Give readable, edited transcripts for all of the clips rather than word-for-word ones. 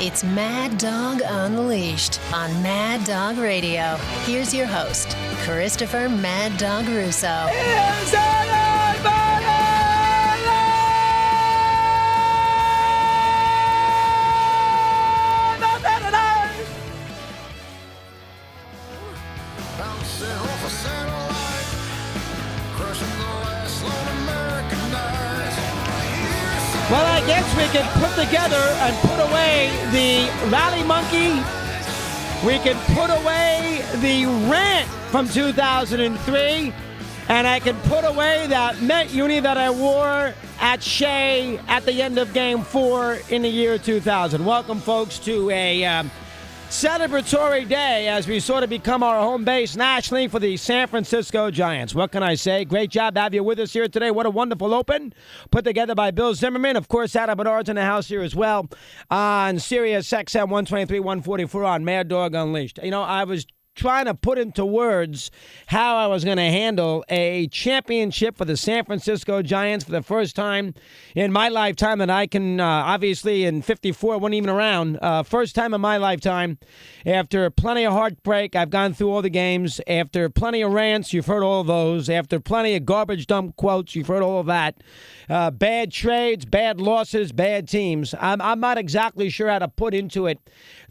It's Mad Dog Unleashed on Mad Dog Radio. Here's your host, Christopher Mad Dog Russo. Well, I guess we can put together and put away the rally monkey. We can put away the rant from 2003. And I can put away that Met uni that I wore at Shea at the end of Game 4 in the year 2000. Welcome, folks, to a celebratory day as we sort of become our home base nationally for the San Francisco Giants. What can I say? Great job to have you with us here today. What a wonderful open put together by Bill Zimmerman. Of course, Adam Bernard's in the house here as well on SiriusXM 123, 144 on Mad Dog Unleashed. You know, I was trying to put into words how I was going to handle a championship for the San Francisco Giants for the first time in my lifetime that I can, obviously in 54, wasn't even around. First time in my lifetime. After plenty of heartbreak, I've gone through all the games. After plenty of rants, you've heard all of those. After plenty of garbage dump quotes, you've heard all of that. Bad trades, bad losses, bad teams. I'm not exactly sure how to put into it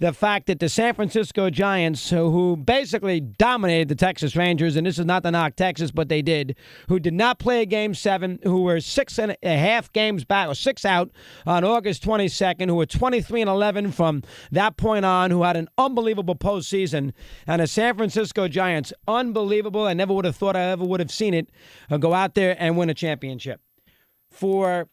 the fact that the San Francisco Giants, who basically dominated the Texas Rangers, and this is not to knock Texas, but they did, who did not play a Game 7, who were 6.5 games back, or 6 out on August 22nd, who were 23-11 from that point on, who had an unbelievable postseason, and the San Francisco Giants, unbelievable. I never would have thought I ever would have seen it, go out there and win a championship. For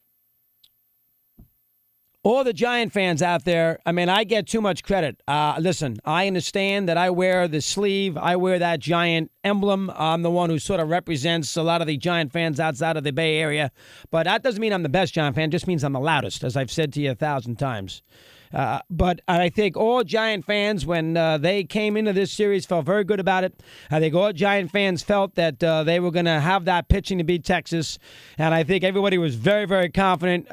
all the Giant fans out there, I mean, I get too much credit. Listen, I understand that I wear the sleeve. I wear that Giant emblem. I'm the one who sort of represents a lot of the Giant fans outside of the Bay Area. But that doesn't mean I'm the best Giant fan. It just means I'm the loudest, as I've said to you 1,000 times. But I think all Giant fans, when they came into this series, felt very good about it. I think all Giant fans felt that they were going to have that pitching to beat Texas. And I think everybody was very, very confident,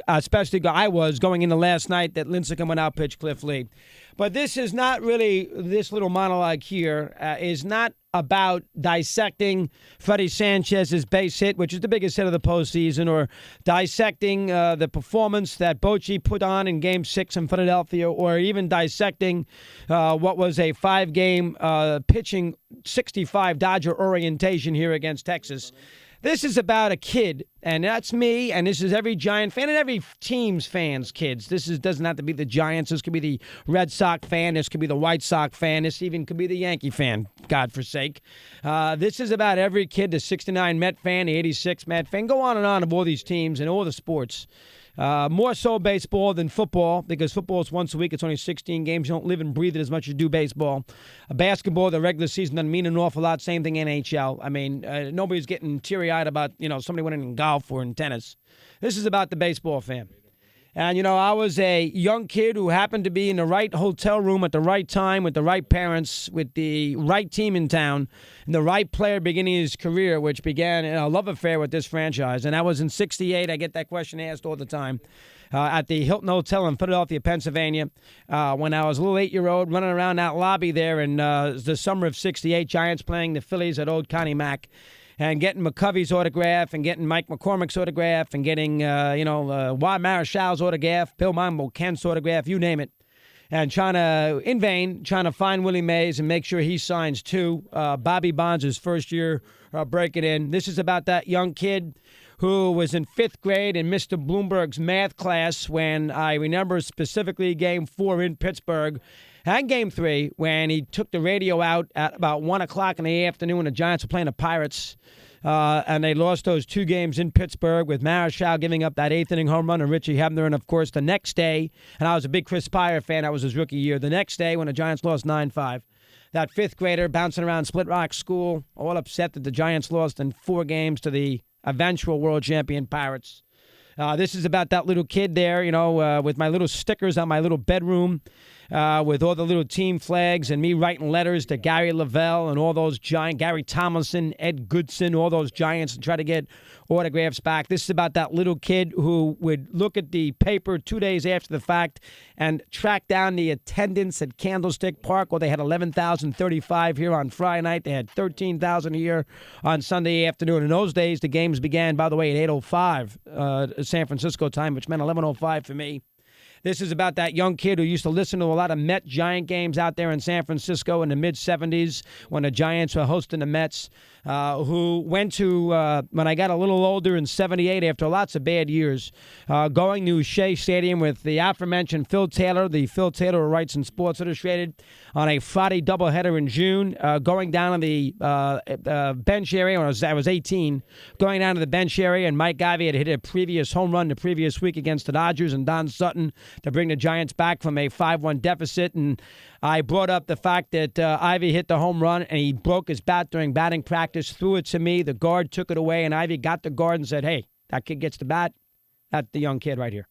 especially I was going into last night, that Lincecum would outpitch Cliff Lee. But this is not really, this little monologue here is not about dissecting Freddie Sanchez's base hit, which is the biggest hit of the postseason, or dissecting the performance that Bochy put on in Game 6 in Philadelphia, or even dissecting what was a 5-game pitching 65 Dodger orientation here against Texas. This is about a kid, and that's me, and this is every Giant fan and every team's fans' kids. Doesn't have to be the Giants. This could be the Red Sox fan. This could be the White Sox fan. This even could be the Yankee fan, God forsake. This is about every kid, the 69 Met fan, the 86 Met fan. Go on and on of all these teams and all the sports. More so baseball than football, because football is once a week. It's only 16 games. You don't live and breathe it as much as you do baseball. Basketball, the regular season doesn't mean an awful lot. Same thing NHL. I mean, nobody's getting teary-eyed about, somebody winning in golf or in tennis. This is about the baseball fan. And, I was a young kid who happened to be in the right hotel room at the right time with the right parents, with the right team in town, and the right player beginning his career, which began a love affair with this franchise. And that was in 68. I get that question asked all the time. At the Hilton Hotel in Philadelphia, Pennsylvania, when I was a little 8-year-old running around that lobby there in the summer of 68, Giants playing the Phillies at Old Connie Mack. And getting McCovey's autograph, and getting Mike McCormick's autograph, and getting, Juan Marichal's autograph, Bill Mambo Kent's autograph, you name it. And trying to find Willie Mays and make sure he signs too. Bobby Bonds, his first year breaking in. This is about that young kid who was in 5th grade in Mr. Bloomberg's math class when I remember specifically Game 4 in Pittsburgh. And Game 3, when he took the radio out at about 1 o'clock in the afternoon when the Giants were playing the Pirates, and they lost those 2 games in Pittsburgh with Marichal giving up that 8th-inning home run to Richie Hebner. And, of course, the next day, and I was a big Chris Pyer fan. That was his rookie year. The next day, when the Giants lost 9-5, that 5th grader bouncing around Split Rock School, all upset that the Giants lost in 4 games to the eventual world champion Pirates. This is about that little kid there, with my little stickers on my little bedroom, with all the little team flags and me writing letters to Gary Lavelle and all those giant, Gary Tomlinson, Ed Goodson, all those giants, and try to get autographs back. This is about that little kid who would look at the paper 2 days after the fact and track down the attendance at Candlestick Park, where they had 11,035 here on Friday night. They had 13,000 here on Sunday afternoon. In those days, the games began, by the way, at 8:05 San Francisco time, which meant 11:05 for me. This is about that young kid who used to listen to a lot of Met-Giant games out there in San Francisco in the mid-'70s when the Giants were hosting the Mets, who went to, when I got a little older in '78 after lots of bad years, going to Shea Stadium with the aforementioned Phil Taylor, the Phil Taylor who writes in Sports Illustrated, on a Friday doubleheader in June, going down to the bench area when I was 18, going down to the bench area, and Mike Ivey had hit a previous home run the previous week against the Dodgers, and Don Sutton to bring the Giants back from a 5-1 deficit. And I brought up the fact that Ivey hit the home run, and he broke his bat during batting practice, threw it to me. The guard took it away, and Ivey got the guard and said, "Hey, that kid gets the bat. That's the young kid right here."